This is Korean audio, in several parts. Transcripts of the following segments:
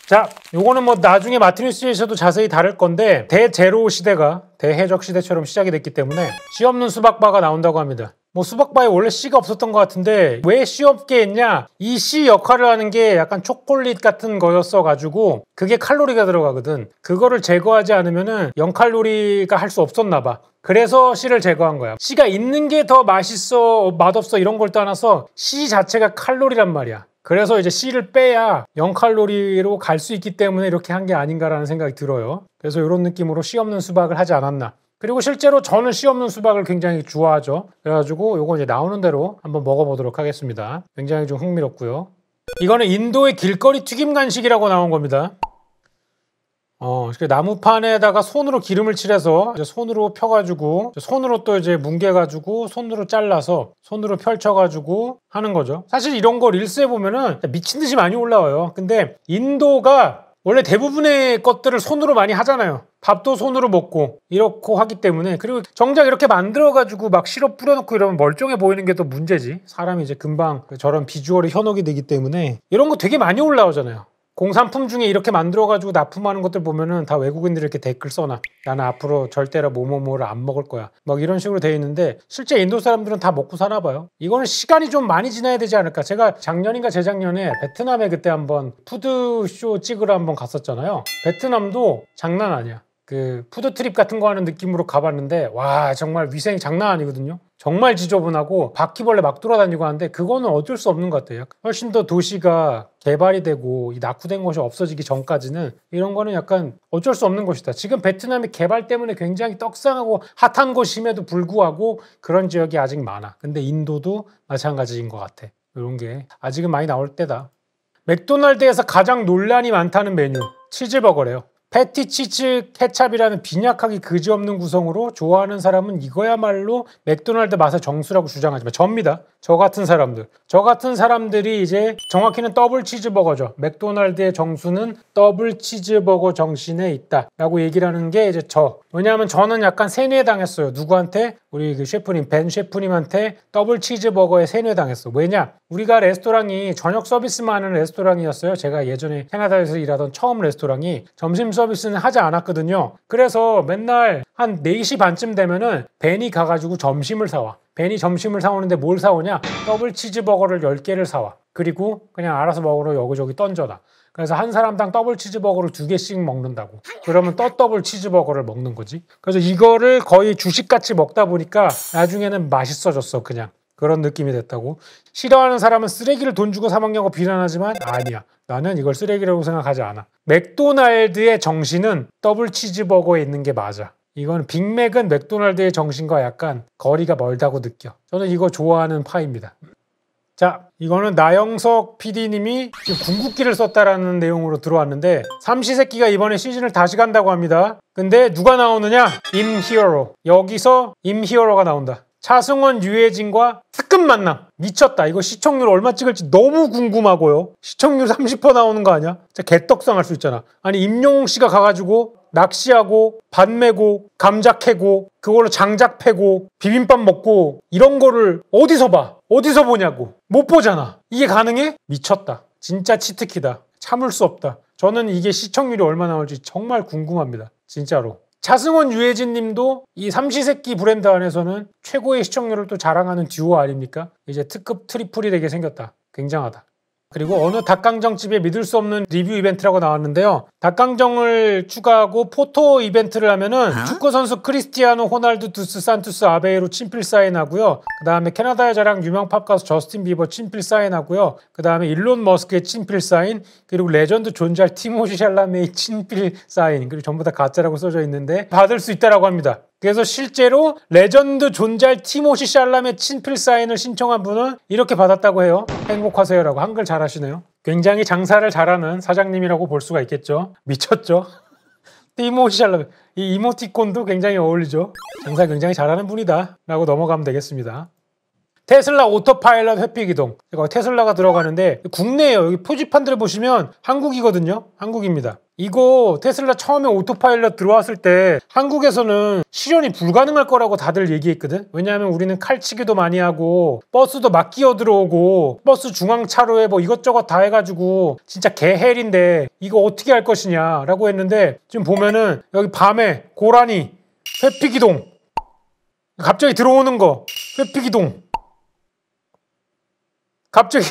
자, 요거는 뭐 나중에 마티뉴스에서도 자세히 다룰 건데 대제로 시대가 대해적 시대처럼 시작이 됐기 때문에 씨 없는 수박바가 나온다고 합니다. 뭐 수박바에 원래 씨가 없었던 것 같은데 왜 씨 없게 했냐? 이 씨 역할을 하는 게 약간 초콜릿 같은 거였어 가지고 그게 칼로리가 들어가거든. 그거를 제거하지 않으면은 0칼로리가 할 수 없었나 봐. 그래서 씨를 제거한 거야. 씨가 있는 게 더 맛있어, 맛없어 이런 걸 떠나서 씨 자체가 칼로리란 말이야. 그래서 이제 씨를 빼야 0칼로리로 갈 수 있기 때문에 이렇게 한 게 아닌가라는 생각이 들어요. 그래서 이런 느낌으로 씨 없는 수박을 하지 않았나. 그리고 실제로 저는 씨 없는 수박을 굉장히 좋아하죠. 그래가지고 요거 이제 나오는 대로 한번 먹어보도록 하겠습니다. 굉장히 좀 흥미롭고요. 이거는 인도의 길거리 튀김 간식이라고 나온 겁니다. 나무판에다가 손으로 기름을 칠해서 이제 손으로 펴가지고 손으로 또 이제 뭉개가지고 손으로 잘라서 손으로 펼쳐가지고 하는 거죠. 사실 이런 거 릴스에 보면은 미친 듯이 많이 올라와요. 근데 인도가 원래 대부분의 것들을 손으로 많이 하잖아요. 밥도 손으로 먹고 이렇고 하기 때문에. 그리고 정작 이렇게 만들어가지고 막 시럽 뿌려놓고 이러면 멀쩡해 보이는 게 또 문제지. 사람이 이제 금방 저런 비주얼에 현혹이 되기 때문에 이런 거 되게 많이 올라오잖아요. 공산품 중에 이렇게 만들어가지고 납품하는 것들 보면은 다 외국인들이 이렇게 댓글 써놔. 나는 앞으로 절대로 뭐뭐뭐를 안 먹을 거야. 막 이런 식으로 돼 있는데 실제 인도 사람들은 다 먹고 사나 봐요. 이거는 시간이 좀 많이 지나야 되지 않을까. 제가 작년인가 재작년에 베트남에 그때 한번 푸드쇼 찍으러 한번 갔었잖아요. 베트남도 장난 아니야. 그 푸드트립 같은 거 하는 느낌으로 가봤는데 와 정말 위생이 장난 아니거든요. 정말 지저분하고 바퀴벌레 막 돌아다니고 하는데 그거는 어쩔 수 없는 것 같아요. 훨씬 더 도시가 개발이 되고 이 낙후된 것이 없어지기 전까지는 이런 거는 약간 어쩔 수 없는 것이다. 지금 베트남이 개발 때문에 굉장히 떡상하고 핫한 곳임에도 불구하고 그런 지역이 아직 많아. 근데 인도도 마찬가지인 것 같아. 이런 게 아직은 많이 나올 때다. 맥도날드에서 가장 논란이 많다는 메뉴 치즈버거래요. 패티 치즈 케찹이라는 빈약하기 그지없는 구성으로 좋아하는 사람은 이거야말로 맥도날드 맛의 정수라고 주장하지만 접니다. 저 같은 사람들이 이제 정확히는 더블 치즈버거죠. 맥도날드의 정수는 더블 치즈버거 정신에 있다 라고 얘기를 하는 게 이제 왜냐하면 저는 약간 세뇌당했어요. 누구한테? 우리 그 셰프님, 벤 셰프님한테 더블 치즈버거에 세뇌당했어. 왜냐? 우리가 레스토랑이 저녁 서비스만 하는 레스토랑이었어요. 제가 예전에 캐나다에서 일하던 처음 레스토랑이 점심 서비스는 하지 않았거든요. 그래서 맨날 한 4시 반쯤 되면은 벤이 가가지고 점심을 사와. 벤이 점심을 사오는데 뭘 사오냐? 더블 치즈버거를 10개를 사와. 그리고 그냥 알아서 먹으러 여기저기 던져놔. 그래서 한 사람당 더블 치즈버거를 2개씩 먹는다고. 그러면 더블 치즈버거를 먹는 거지. 그래서 이거를 거의 주식같이 먹다 보니까 나중에는 맛있어졌어 그냥. 그런 느낌이 됐다고. 싫어하는 사람은 쓰레기를 돈 주고 사 먹냐고 비난하지만 아니야. 나는 이걸 쓰레기라고 생각하지 않아. 맥도날드의 정신은 더블 치즈버거에 있는 게 맞아. 이건 빅맥은 맥도날드의 정신과 약간 거리가 멀다고 느껴. 저는 이거 좋아하는 파입니다. 자, 이거는 나영석 PD님이 궁극기를 썼다라는 내용으로 들어왔는데 삼시세끼가 이번에 시즌을 다시 간다고 합니다. 근데 누가 나오느냐? 임히어로. 여기서 임히어로가 나온다. 차승원, 유해진과 특급 만남. 미쳤다. 이거 시청률 얼마 찍을지 너무 궁금하고요. 시청률 30% 나오는 거 아니야? 진짜 개떡상할 수 있잖아. 아니 임영웅 씨가 가가지고 낚시하고 밭 메고 감자 캐고 그걸로 장작 패고 비빔밥 먹고 이런 거를 어디서 봐? 어디서 보냐고. 못 보잖아. 이게 가능해? 미쳤다. 진짜 치트키다. 참을 수 없다. 저는 이게 시청률이 얼마 나올지 정말 궁금합니다. 진짜로. 차승원, 유해진 님도 이 삼시세끼 브랜드 안에서는 최고의 시청률을 또 자랑하는 듀오 아닙니까? 이제 특급 트리플이 되게 생겼다. 굉장하다. 그리고 어느 닭강정집에 믿을 수 없는 리뷰 이벤트라고 나왔는데요. 닭강정을 추가하고 포토 이벤트를 하면은 축구선수 크리스티아노 호날두 두스 산투스 아베이로 친필 사인하고요. 그 다음에 캐나다의 자랑 유명 팝가수 저스틴 비버 친필 사인하고요. 그 다음에 일론 머스크의 친필 사인, 그리고 레전드 존잘 티모시 샬라메의 친필 사인, 그리고 전부 다 가짜라고 써져 있는데 받을 수 있다라고 합니다. 그래서 실제로 레전드 존잘 티모시 샬라메 친필 사인을 신청한 분은 이렇게 받았다고 해요. 행복하세요라고. 한글 잘하시네요. 굉장히 장사를 잘하는 사장님이라고 볼 수가 있겠죠. 미쳤죠? 티모시 샬라메. 이 이모티콘도 굉장히 어울리죠. 장사 굉장히 잘하는 분이다 라고 넘어가면 되겠습니다. 테슬라 오토파일럿 회피기동. 거기 테슬라가 들어가는데 국내에요. 여기 표지판들 보시면 한국이거든요. 한국입니다. 이거 테슬라 처음에 오토파일럿 들어왔을 때 한국에서는 실현이 불가능할 거라고 다들 얘기했거든. 왜냐하면 우리는 칼치기도 많이 하고 버스도 막 끼어 들어오고 버스 중앙차로에 뭐 이것저것 다 해가지고 진짜 개헬인데 이거 어떻게 할 것이냐 라고 했는데 지금 보면은 여기 밤에 고라니 회피기동 갑자기 들어오는 거 회피기동 갑자기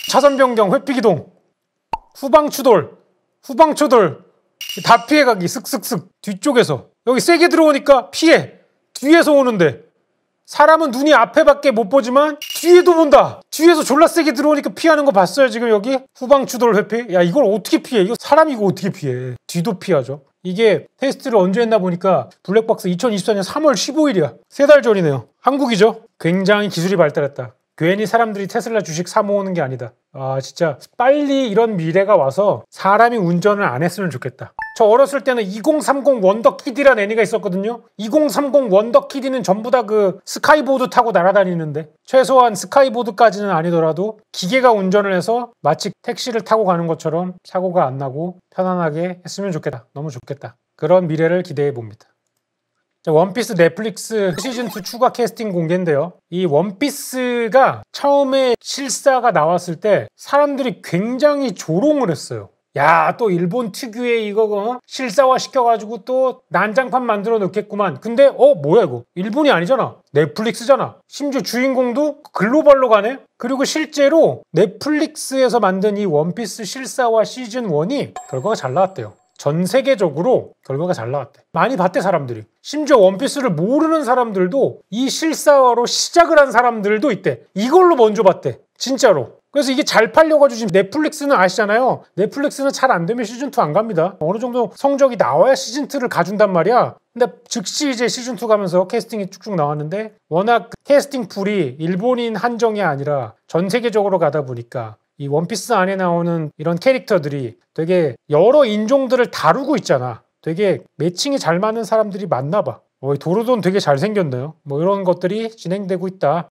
차선 변경 회피기동 후방추돌 다 피해가기 쓱쓱쓱 뒤쪽에서 여기 세게 들어오니까 피해 뒤에서 오는데 사람은 눈이 앞에밖에 못 보지만 뒤에도 본다. 뒤에서 졸라 세게 들어오니까 피하는 거 봤어요 지금 여기? 후방추돌 회피? 야 이걸 어떻게 피해? 이거 사람이 이거 어떻게 피해? 뒤도 피하죠. 이게 테스트를 언제 했나 보니까 블랙박스 2024년 3월 15일이야. 3달 전이네요. 한국이죠. 굉장히 기술이 발달했다. 괜히 사람들이 테슬라 주식 사 모으는 게 아니다. 아 진짜 빨리 이런 미래가 와서 사람이 운전을 안 했으면 좋겠다. 저 어렸을 때는 2030 원더키디라는 애니가 있었거든요. 2030 원더키디는 전부 다 그 스카이보드 타고 날아다니는데 최소한 스카이보드까지는 아니더라도 기계가 운전을 해서 마치 택시를 타고 가는 것처럼 사고가 안 나고 편안하게 했으면 좋겠다. 너무 좋겠다. 그런 미래를 기대해 봅니다. 자, 원피스 넷플릭스 시즌2 추가 캐스팅 공개인데요. 이 원피스가 처음에 실사가 나왔을 때 사람들이 굉장히 조롱을 했어요. 야, 또 일본 특유의 이거 실사화 시켜가지고 또 난장판 만들어 놓겠구만. 근데 뭐야 이거? 일본이 아니잖아. 넷플릭스잖아. 심지어 주인공도 글로벌로 가네? 그리고 실제로 넷플릭스에서 만든 이 원피스 실사화 시즌1이 결과가 잘 나왔대요. 전 세계적으로 결과가 잘 나왔대. 많이 봤대 사람들이. 심지어 원피스를 모르는 사람들도 이 실사화로 시작을 한 사람들도 있대. 이걸로 먼저 봤대. 진짜로. 그래서 이게 잘 팔려가지고 지금 넷플릭스는 아시잖아요. 넷플릭스는 잘 안 되면 시즌2 안 갑니다. 어느 정도 성적이 나와야 시즌2를 가준단 말이야. 근데 즉시 이제 시즌2 가면서 캐스팅이 쭉쭉 나왔는데 워낙 캐스팅 풀이 일본인 한정이 아니라 전 세계적으로 가다 보니까 이 원피스 안에 나오는 이런 캐릭터들이 되게 여러 인종들을 다루고 있잖아. 되게 매칭이 잘 맞는 사람들이 많나 봐. 도로돈 되게 잘생겼네요. 뭐 이런 것들이 진행되고 있다.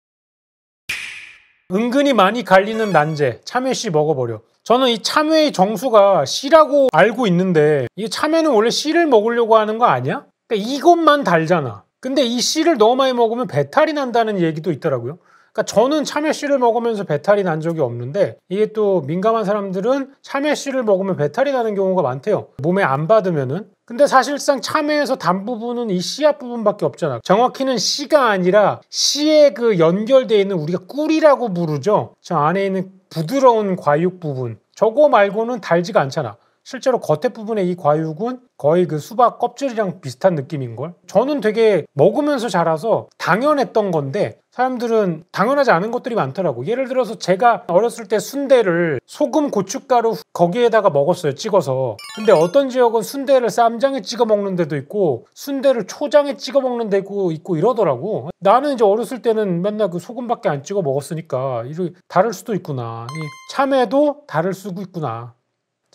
은근히 많이 갈리는 난제. 참외씨 먹어버려. 저는 이 참외의 정수가 씨라고 알고 있는데 이 참외는 원래 씨를 먹으려고 하는 거 아니야? 그러니까 이것만 달잖아. 근데 이 씨를 너무 많이 먹으면 배탈이 난다는 얘기도 있더라고요. 그러니까 저는 참외씨를 먹으면서 배탈이 난 적이 없는데 이게 또 민감한 사람들은 참외씨를 먹으면 배탈이 나는 경우가 많대요. 몸에 안 받으면은. 근데 사실상 참외에서 단 부분은 이 씨앗 부분밖에 없잖아. 정확히는 씨가 아니라 씨에 그 연결되어 있는 우리가 꿀이라고 부르죠. 저 안에 있는 부드러운 과육 부분. 저거 말고는 달지가 않잖아. 실제로 겉에 부분의 이 과육은 거의 그 수박 껍질이랑 비슷한 느낌인걸? 저는 되게 먹으면서 자라서 당연했던 건데 사람들은 당연하지 않은 것들이 많더라고. 예를 들어서 제가 어렸을 때 순대를 소금, 고춧가루 거기에다가 먹었어요. 찍어서. 근데 어떤 지역은 순대를 쌈장에 찍어 먹는 데도 있고 순대를 초장에 찍어 먹는 데도 있고 이러더라고. 나는 이제 어렸을 때는 맨날 그 소금밖에 안 찍어 먹었으니까 이렇게 다를 수도 있구나. 이 참외도 다를 수도 있구나.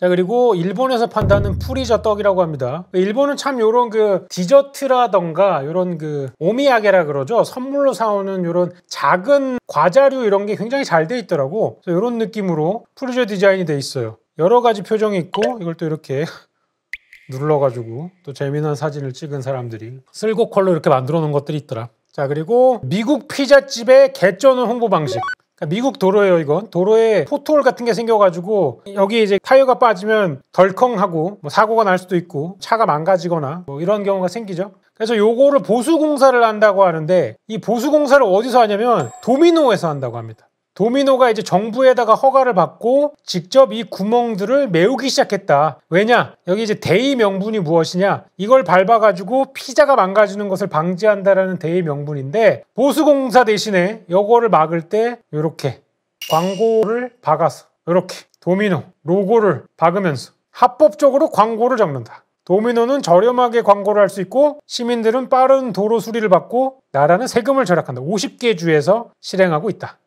자, 그리고 일본에서 판다는 프리저 떡이라고 합니다. 일본은 참 요런 그 디저트라던가 요런 그 오미야게라 그러죠. 선물로 사오는 요런 작은 과자류 이런 게 굉장히 잘 돼 있더라고. 그래서 요런 느낌으로 프리저 디자인이 돼 있어요. 여러 가지 표정이 있고 이걸 또 이렇게 눌러가지고 또 재미난 사진을 찍은 사람들이 쓸고 컬러 이렇게 만들어 놓은 것들이 있더라. 자, 그리고 미국 피자집의 개쩌는 홍보 방식. 미국 도로예요. 이건 도로에 포트홀 같은 게 생겨가지고 여기 이제 타이어가 빠지면 덜컹하고 뭐 사고가 날 수도 있고 차가 망가지거나 뭐 이런 경우가 생기죠. 그래서 요거를 보수공사를 한다고 하는데 이 보수공사를 어디서 하냐면 도미노에서 한다고 합니다. 도미노가 이제 정부에다가 허가를 받고 직접 이 구멍들을 메우기 시작했다. 왜냐? 여기 이제 대의 명분이 무엇이냐? 이걸 밟아가지고 피자가 망가지는 것을 방지한다라는 대의 명분인데 보수공사 대신에 이거를 막을 때 이렇게 광고를 박아서 이렇게 도미노 로고를 박으면서 합법적으로 광고를 적는다. 도미노는 저렴하게 광고를 할 수 있고 시민들은 빠른 도로 수리를 받고 나라는 세금을 절약한다. 50개 주에서 실행하고 있다.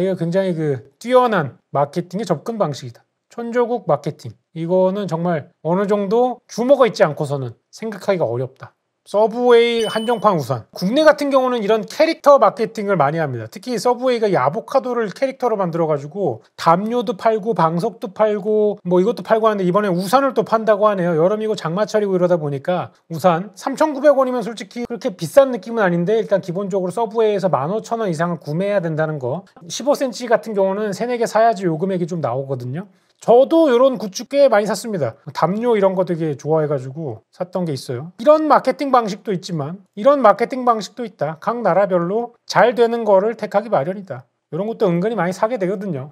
이거 굉장히 그 뛰어난 마케팅의 접근 방식이다. 천조국 마케팅. 이거는 정말 어느 정도 규모가 있지 않고서는 생각하기가 어렵다. 서브웨이 한정판 우산. 국내 같은 경우는 이런 캐릭터 마케팅을 많이 합니다. 특히 서브웨이가 이 아보카도를 캐릭터로 만들어가지고 담요도 팔고 방석도 팔고 뭐 이것도 팔고 하는데 이번에 우산을 또 판다고 하네요. 여름이고 장마철이고 이러다 보니까 우산 3,900원이면 솔직히 그렇게 비싼 느낌은 아닌데 일단 기본적으로 서브웨이에서 15,000원 이상은 구매해야 된다는 거. 15cm 같은 경우는 3, 4개 사야지 요 금액이 좀 나오거든요. 저도 이런 굿즈 꽤 많이 샀습니다. 담요 이런 거 되게 좋아해가지고 샀던 게 있어요. 이런 마케팅 방식도 있지만 이런 마케팅 방식도 있다. 각 나라별로 잘 되는 거를 택하기 마련이다. 이런 것도 은근히 많이 사게 되거든요.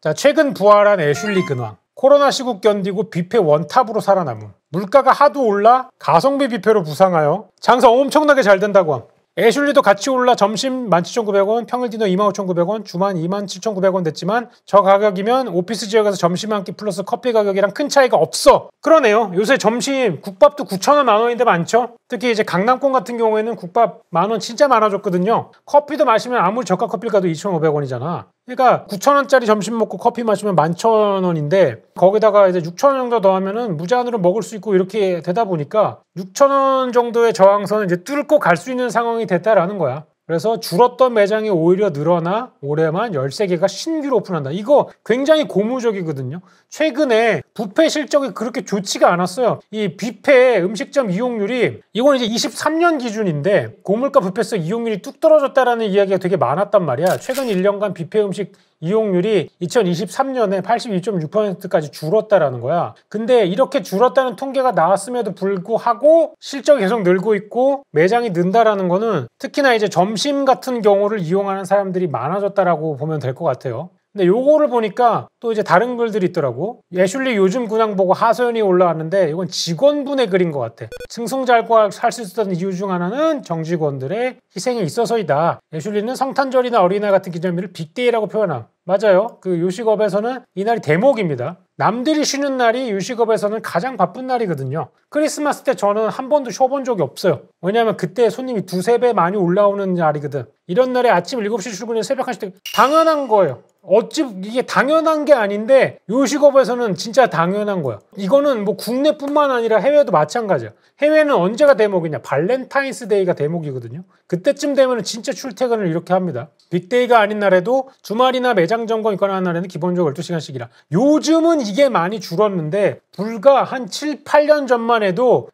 자, 최근 부활한 애슐리 근황. 코로나 시국 견디고 뷔페 원탑으로 살아남음. 물가가 하도 올라 가성비 뷔페로 부상하여 장사 엄청나게 잘 된다고 함. 애슐리도 같이 올라 점심 17,900원, 평일 디너 25,900원, 주만 27,900원 됐지만 저 가격이면 오피스 지역에서 점심 한 끼 플러스 커피 가격이랑 큰 차이가 없어. 그러네요. 요새 점심 국밥도 9,000원, 10,000원인데 많죠? 특히 이제 강남권 같은 경우에는 국밥 10,000원 진짜 많아졌거든요. 커피도 마시면 아무리 저가 커피를 가도 2,500원이잖아. 그러니까 9,000원짜리 점심 먹고 커피 마시면 11,000원인데 거기다가 이제 6,000원 정도 더하면은 무제한으로 먹을 수 있고 이렇게 되다 보니까 6,000원 정도의 저항선을 이제 뚫고 갈 수 있는 상황이 됐다라는 거야. 그래서 줄었던 매장이 오히려 늘어나 올해만 13개가 신규로 오픈한다. 이거 굉장히 고무적이거든요. 최근에 뷔페 실적이 그렇게 좋지가 않았어요. 이 뷔페 음식점 이용률이 이건 이제 23년 기준인데 고물가 뷔페에서 이용률이 뚝 떨어졌다라는 이야기가 되게 많았단 말이야. 최근 1년간 뷔페 음식 이용률이 2023년에 82.6%까지 줄었다라는 거야. 근데 이렇게 줄었다는 통계가 나왔음에도 불구하고 실적이 계속 늘고 있고 매장이 는다라는 거는 특히나 이제 점심 같은 경우를 이용하는 사람들이 많아졌다라고 보면 될 것 같아요. 근데 요거를 보니까 또 이제 다른 글들이 있더라고. 애슐리 요즘 근황 보고 하소연이 올라왔는데 이건 직원분의 글인 것 같아. 승승장구할 수 있었던 이유 중 하나는 정직원들의 희생이 있어서이다. 애슐리는 성탄절이나 어린이날 같은 기념일을 빅데이라고 표현함. 맞아요. 그 요식업에서는 이날이 대목입니다. 남들이 쉬는 날이 요식업에서는 가장 바쁜 날이거든요. 크리스마스 때 저는 한 번도 쉬어본 적이 없어요. 왜냐하면 그때 손님이 2, 3배 많이 올라오는 날이거든. 이런 날에 아침 7시 출근해서 새벽 1시 때 당연한 거예요. 어찌 이게 당연한 게 아닌데 요식업에서는 진짜 당연한 거야. 이거는 뭐 국내뿐만 아니라 해외도 마찬가지야. 해외는 언제가 대목이냐? 발렌타인스데이가 대목이거든요. 그때쯤 되면 진짜 출퇴근을 이렇게 합니다. 빅데이가 아닌 날에도 주말이나 매장 점검 있거나 하는 날에는 기본적으로 12시간씩이라. 요즘은 이게 많이 줄었는데 불과 한 7, 8년 전만 해도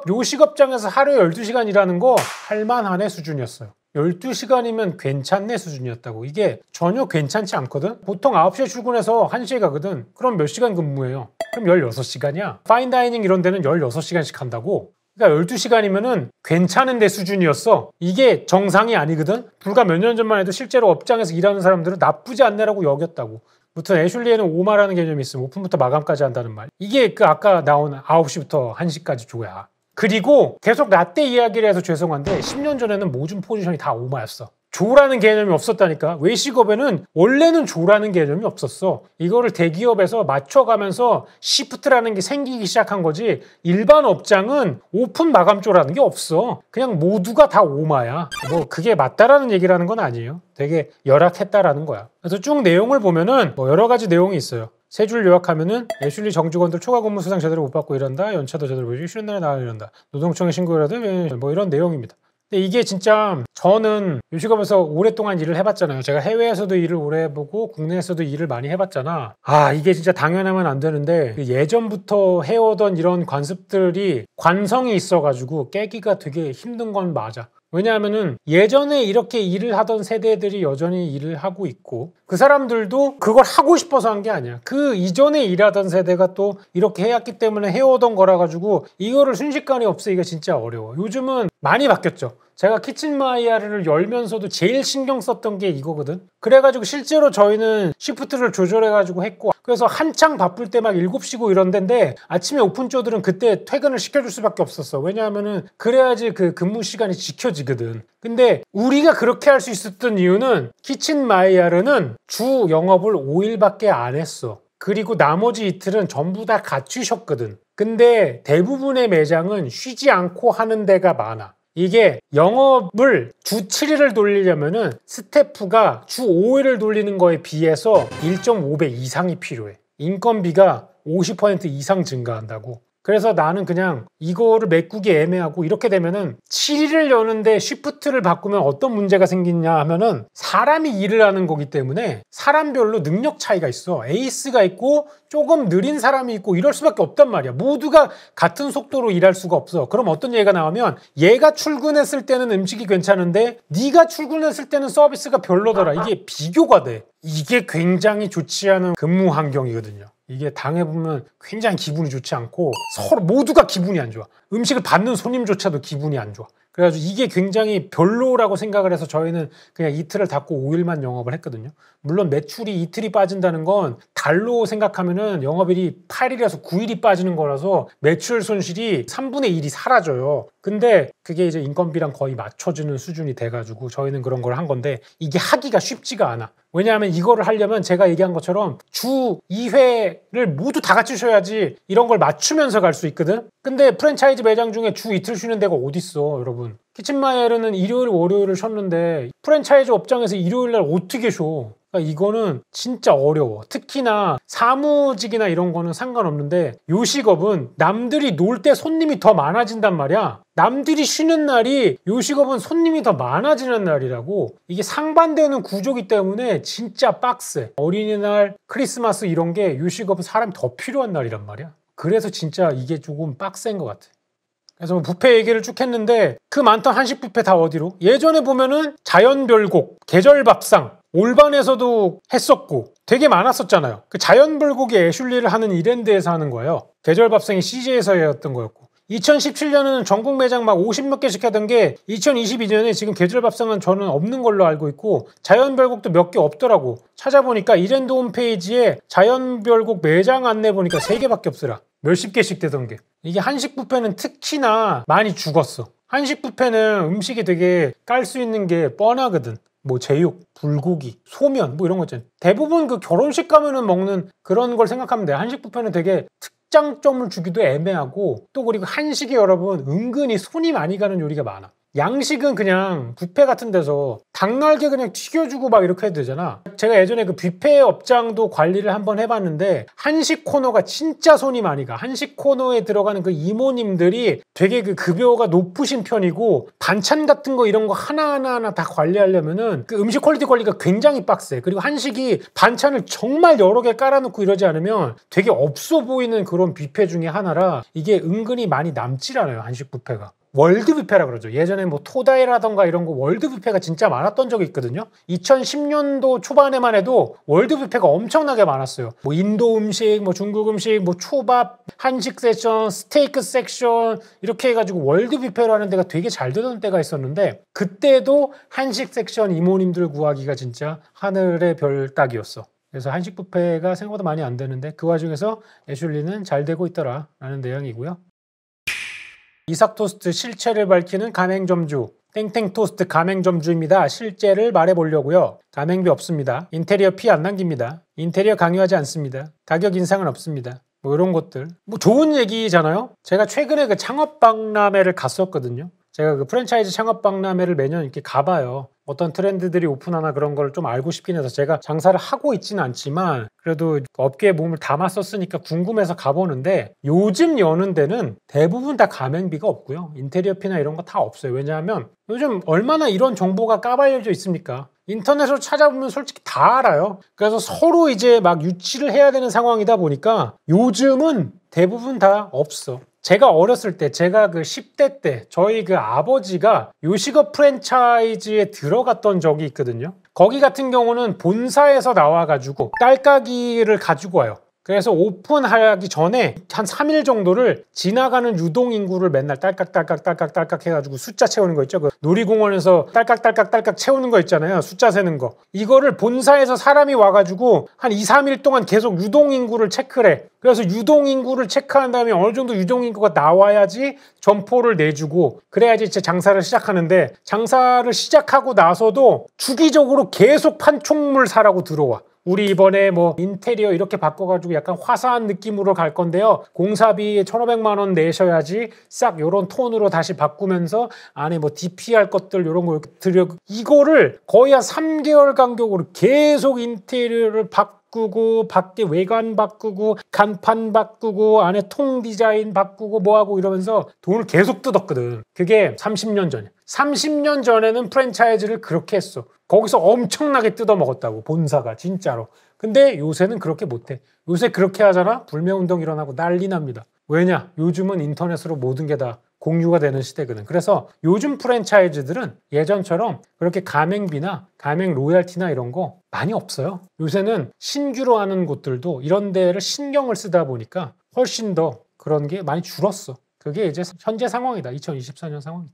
요식업장에서 하루에 12시간 일하는 거 할만한 수준이었어요. 12시간이면 괜찮네 수준이었다고. 이게 전혀 괜찮지 않거든. 보통 9시에 출근해서 1시에 가거든. 그럼 몇 시간 근무해요? 그럼 16시간이야. 파인다이닝 이런 데는 16시간씩 한다고. 그러니까 12시간이면은 괜찮은데 수준이었어. 이게 정상이 아니거든. 불과 몇 년 전만 해도 실제로 업장에서 일하는 사람들은 나쁘지 않네라고 여겼다고. 무튼 애슐리에는 오마라는 개념이 있으면 오픈부터 마감까지 한다는 말. 이게 그 아까 나온 9시부터 1시까지 조야. 그리고 계속 라떼 이야기를 해서 죄송한데 10년 전에는 모든 포지션이 다 오마였어. 조라는 개념이 없었다니까. 외식업에는 원래는 조라는 개념이 없었어. 이거를 대기업에서 맞춰가면서 시프트라는 게 생기기 시작한 거지. 일반 업장은 오픈 마감조라는 게 없어. 그냥 모두가 다 오마야. 뭐 그게 맞다라는 얘기를 하는 건 아니에요. 되게 열악했다라는 거야. 그래서 쭉 내용을 보면은 뭐 여러 가지 내용이 있어요. 세 줄 요약하면은 애슐리 정직원들 초과 근무 수당 제대로 못 받고 이런다. 연차도 제대로 보여주고 쉬는 날에 나가 이런다. 노동청에 신고라도 뭐 이런 내용입니다. 근데 이게 진짜 저는 요식업에서 오랫동안 일을 해봤잖아요. 제가 해외에서도 일을 오래 해보고 국내에서도 일을 많이 해봤잖아. 이게 진짜 당연하면 안 되는데 예전부터 해오던 이런 관습들이 관성이 있어가지고 깨기가 되게 힘든 건 맞아. 왜냐하면은 예전에 이렇게 일을 하던 세대들이 여전히 일을 하고 있고 그 사람들도 그걸 하고 싶어서 한 게 아니야. 그 이전에 일하던 세대가 또 이렇게 해왔기 때문에 해오던 거라 가지고 이거를 순식간에 없애기가 진짜 어려워. 요즘은 많이 바뀌었죠. 제가 키친마이야를 열면서도 제일 신경 썼던 게 이거거든. 그래가지고 실제로 저희는 시프트를 조절해가지고 했고 그래서 한창 바쁠 때 막 7시고 이런 데인데 아침에 오픈조들은 그때 퇴근을 시켜줄 수밖에 없었어. 왜냐하면은 그래야지 그 근무 시간이 지켜지거든. 근데 우리가 그렇게 할 수 있었던 이유는 키친마이야르는 주 영업을 5일밖에 안 했어. 그리고 나머지 이틀은 전부 다 같이 쉬었거든. 근데 대부분의 매장은 쉬지 않고 하는 데가 많아. 이게 영업을 주 7일을 돌리려면은 스태프가 주 5일을 돌리는 거에 비해서 1.5배 이상이 필요해. 인건비가 50% 이상 증가한다고. 그래서 나는 그냥 이거를 메꾸기 애매하고 이렇게 되면은 7일을 여는데 쉬프트를 바꾸면 어떤 문제가 생기냐 하면은 사람이 일을 하는 거기 때문에 사람별로 능력 차이가 있어. 에이스가 있고 조금 느린 사람이 있고 이럴 수밖에 없단 말이야. 모두가 같은 속도로 일할 수가 없어. 그럼 어떤 얘기가 나오면 얘가 출근했을 때는 음식이 괜찮은데 네가 출근했을 때는 서비스가 별로더라. 이게 비교가 돼. 이게 굉장히 좋지 않은 근무 환경이거든요. 이게 당해보면 굉장히 기분이 좋지 않고 서로 모두가 기분이 안 좋아. 음식을 받는 손님조차도 기분이 안 좋아. 그래가지고 이게 굉장히 별로라고 생각을 해서 저희는 그냥 이틀을 닫고 5일만 영업을 했거든요. 물론 매출이 이틀이 빠진다는 건 달로 생각하면은 영업일이 8일에서 9일이 빠지는 거라서 매출 손실이 3분의 1이 사라져요. 근데 그게 이제 인건비랑 거의 맞춰지는 수준이 돼가지고 저희는 그런 걸 한 건데 이게 하기가 쉽지가 않아. 왜냐하면 이거를 하려면 제가 얘기한 것처럼 주 2회를 모두 다 같이 쉬어야지 이런 걸 맞추면서 갈 수 있거든. 근데 프랜차이즈 매장 중에 주 이틀 쉬는 데가 어딨어, 여러분. 키친마이에르는 일요일 월요일을 쉬었는데 프랜차이즈 업장에서 일요일 날 어떻게 쉬어? 그러니까 이거는 진짜 어려워. 특히나 사무직이나 이런 거는 상관없는데 요식업은 남들이 놀 때 손님이 더 많아진단 말이야. 남들이 쉬는 날이 요식업은 손님이 더 많아지는 날이라고. 이게 상반되는 구조기 때문에 진짜 빡세. 어린이날, 크리스마스 이런 게 요식업은 사람이 더 필요한 날이란 말이야. 그래서 진짜 이게 조금 빡센 것 같아. 그래서 뷔페 얘기를 쭉 했는데 그 많던 한식 뷔페 다 어디로? 예전에 보면은 자연별곡, 계절밥상, 올반에서도 했었고 되게 많았었잖아요. 그 자연별곡이 애슐리를 하는 이랜드에서 하는 거예요. 계절밥상이 CJ에서 했던 거였고 2017년에는 전국 매장 막 50몇 개씩 하던 게 2022년에 지금 계절밥상은 저는 없는 걸로 알고 있고 자연별곡도 몇 개 없더라고. 찾아보니까 이랜드 홈페이지에 자연별곡 매장 안내 보니까 3개밖에 없더라. 몇십 개씩 되던 게. 이게 한식 뷔페는 특히나 많이 죽었어. 한식 뷔페는 음식이 되게 깔 수 있는 게 뻔하거든. 뭐 제육, 불고기, 소면 뭐 이런 거 있잖아요. 대부분 그 결혼식 가면은 먹는 그런 걸 생각하면 돼. 한식 뷔페는 되게 특장점을 주기도 애매하고 또 그리고 한식이 여러분 은근히 손이 많이 가는 요리가 많아. 양식은 그냥 뷔페 같은 데서 닭날개 그냥 튀겨주고 막 이렇게 해도 되잖아. 제가 예전에 그 뷔페 업장도 관리를 한번 해봤는데 한식 코너가 진짜 손이 많이 가. 한식 코너에 들어가는 그 이모님들이 되게 그 급여가 높으신 편이고 반찬 같은 거 이런 거 하나하나 다 관리하려면은 그 음식 퀄리티 관리가 굉장히 빡세. 그리고 한식이 반찬을 정말 여러 개 깔아놓고 이러지 않으면 되게 없어 보이는 그런 뷔페 중에 하나라 이게 은근히 많이 남질 않아요. 한식 뷔페가. 월드 뷔페라 그러죠. 예전에 뭐 토다이라던가 이런 거 월드 뷔페가 진짜 많았던 적이 있거든요. 2010년도 초반에만 해도 월드 뷔페가 엄청나게 많았어요. 뭐 인도 음식, 뭐 중국 음식, 뭐 초밥, 한식 섹션, 스테이크 섹션 이렇게 해가지고 월드 뷔페로 하는 데가 되게 잘 되던 때가 있었는데 그때도 한식 섹션 이모님들 구하기가 진짜 하늘의 별 따기였어. 그래서 한식 뷔페가 생각보다 많이 안 되는데 그 와중에서 애슐리는 잘 되고 있더라 라는 내용이고요. 이삭토스트 실체를 밝히는 가맹점주 땡땡토스트 가맹점주입니다. 실제를 말해보려고요. 가맹비 없습니다. 인테리어 피 안 남깁니다. 인테리어 강요하지 않습니다. 가격 인상은 없습니다. 뭐 이런 것들 뭐 좋은 얘기잖아요. 제가 최근에 그 창업박람회를 갔었거든요. 제가 그 프랜차이즈 창업박람회를 매년 이렇게 가봐요. 어떤 트렌드들이 오픈하나 그런 걸 좀 알고 싶긴 해서 제가 장사를 하고 있지는 않지만 그래도 업계에 몸을 담았었으니까 궁금해서 가보는데 요즘 여는 데는 대부분 다 가맹비가 없고요. 인테리어 피나 이런 거 다 없어요. 왜냐하면 요즘 얼마나 이런 정보가 까발려져 있습니까? 인터넷으로 찾아보면 솔직히 다 알아요. 그래서 서로 이제 막 유치를 해야 되는 상황이다 보니까 요즘은 대부분 다 없어. 제가 어렸을 때, 제가 그 10대 때 저희 그 아버지가 요식업 프랜차이즈에 들어갔던 적이 있거든요. 거기 같은 경우는 본사에서 나와가지고 딸까기를 가지고 와요. 그래서 오픈하기 전에 한 3일 정도를 지나가는 유동인구를 맨날 딸깍 해가지고 숫자 채우는 거 있죠. 그 놀이공원에서 딸깍 채우는 거 있잖아요. 숫자 세는 거. 이거를 본사에서 사람이 와가지고 한 2, 3일 동안 계속 유동인구를 체크를 해. 그래서 유동인구를 체크한 다음에 어느 정도 유동인구가 나와야지 점포를 내주고 그래야지 이제 장사를 시작하는데 장사를 시작하고 나서도 주기적으로 계속 판촉물 사라고 들어와. 우리 이번에 뭐 인테리어 이렇게 바꿔가지고 약간 화사한 느낌으로 갈 건데요. 공사비 1,500만 원 내셔야지 싹 요런 톤으로 다시 바꾸면서 안에 뭐 DP할 것들 요런 거 이렇게 이거를 거의 한 3개월 간격으로 계속 인테리어를 바꾸고 밖에 외관 바꾸고 간판 바꾸고 안에 통 디자인 바꾸고 뭐하고 이러면서 돈을 계속 뜯었거든. 그게 30년 전이야. 30년 전에는 프랜차이즈를 그렇게 했어. 거기서 엄청나게 뜯어먹었다고, 본사가 진짜로. 근데 요새는 그렇게 못해. 요새 그렇게 하잖아? 불매운동 일어나고 난리 납니다. 왜냐? 요즘은 인터넷으로 모든 게 다 공유가 되는 시대거든. 그래서 요즘 프랜차이즈들은 예전처럼 그렇게 가맹비나 가맹 로얄티나 이런 거 많이 없어요. 요새는 신규로 하는 곳들도 이런 데를 신경을 쓰다 보니까 훨씬 더 그런 게 많이 줄었어. 그게 이제 현재 상황이다. 2024년 상황이다.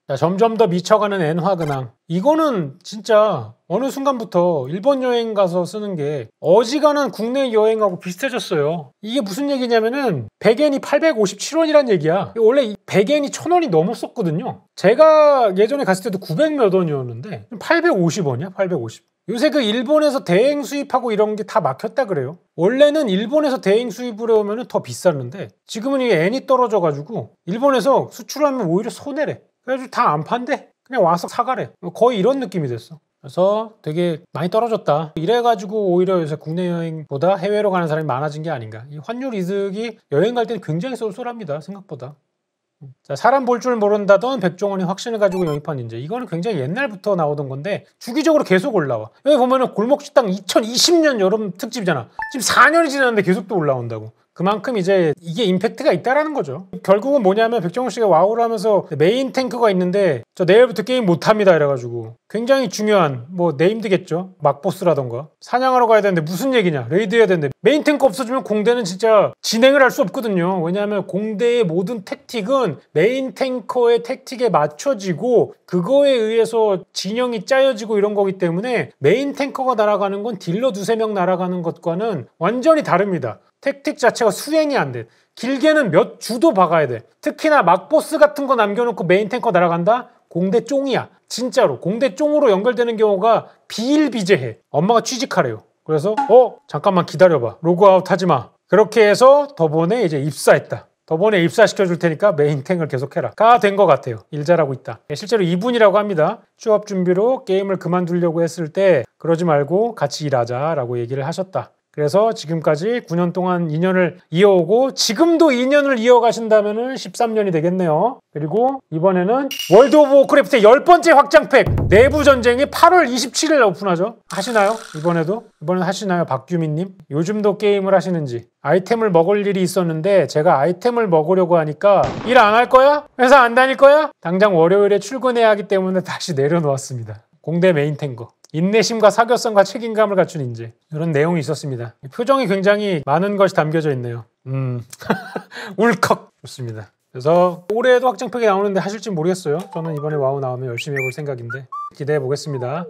자, 점점 더 미쳐가는 엔화근황. 이거는 진짜 어느 순간부터 일본 여행 가서 쓰는 게 어지간한 국내 여행하고 비슷해졌어요. 이게 무슨 얘기냐면은 100엔이 857원이란 얘기야. 원래 100엔이 1000원이 넘었었거든요. 제가 예전에 갔을 때도 900 몇 원이었는데 850원이야, 850. 요새 그 일본에서 대행 수입하고 이런 게 다 막혔다 그래요. 원래는 일본에서 대행 수입을 해오면 더 비쌌는데 지금은 이게 엔이 떨어져가지고 일본에서 수출하면 오히려 손해래. 그래가지고 다 안 판대. 그냥 와서 사가래. 거의 이런 느낌이 됐어. 그래서 되게 많이 떨어졌다. 이래가지고 오히려 요새 국내 여행보다 해외로 가는 사람이 많아진 게 아닌가. 이 환율 이득이 여행 갈 때는 굉장히 쏠쏠합니다. 생각보다. 자, 사람 볼 줄 모른다던 백종원이 확신을 가지고 영입한 인재. 이거는 굉장히 옛날부터 나오던 건데 주기적으로 계속 올라와. 여기 보면은 골목식당 2020년 여름 특집이잖아. 지금 4년이 지났는데 계속 또 올라온다고. 그만큼 이제 이게 임팩트가 있다라는 거죠. 결국은 뭐냐면 백종원 씨가 와우를 하면서 메인 탱크가 있는데 저 내일부터 게임 못합니다 이래가지고 굉장히 중요한 뭐 네임드겠죠. 막보스라던가 사냥하러 가야 되는데 무슨 얘기냐, 레이드 해야 되는데 메인 탱크 없어지면 공대는 진짜 진행을 할 수 없거든요. 왜냐하면 공대의 모든 택틱은 메인 탱커의 택틱에 맞춰지고 그거에 의해서 진영이 짜여지고 이런 거기 때문에 메인 탱커가 날아가는 건 딜러 두세 명 날아가는 것과는 완전히 다릅니다. 택틱 자체가 수행이 안 돼. 길게는 몇 주도 박아야 돼. 특히나 막보스 같은 거 남겨놓고 메인 탱커 날아간다? 공대 쫑이야. 진짜로. 공대 쫑으로 연결되는 경우가 비일비재해. 엄마가 취직하래요. 그래서 잠깐만 기다려봐. 로그아웃 하지 마. 그렇게 해서 더본에 이제 입사했다. 더본에 입사시켜줄 테니까 메인 탱을 계속해라. 가 된 것 같아요. 일 잘하고 있다. 실제로 이분이라고 합니다. 취업 준비로 게임을 그만두려고 했을 때 그러지 말고 같이 일하자라고 얘기를 하셨다. 그래서 지금까지 9년 동안 2년을 이어오고 지금도 2년을 이어가신다면 13년이 되겠네요. 그리고 이번에는 월드 오브 워크래프트의 10번째 확장팩 내부 전쟁이 8월 27일 오픈하죠. 하시나요? 이번에는 하시나요? 박규민님? 요즘도 게임을 하시는지. 아이템을 먹을 일이 있었는데 제가 아이템을 먹으려고 하니까 일 안 할 거야? 회사 안 다닐 거야? 당장 월요일에 출근해야 하기 때문에 다시 내려놓았습니다. 공대 메인 탱거. 인내심과 사교성과 책임감을 갖춘 인재. 이런 내용이 있었습니다. 표정이 굉장히 많은 것이 담겨져 있네요. 울컥. 좋습니다. 그래서 올해도 확장팩이 나오는데 하실지 모르겠어요. 저는 이번에 와우 나오면 열심히 해볼 생각인데 기대해 보겠습니다.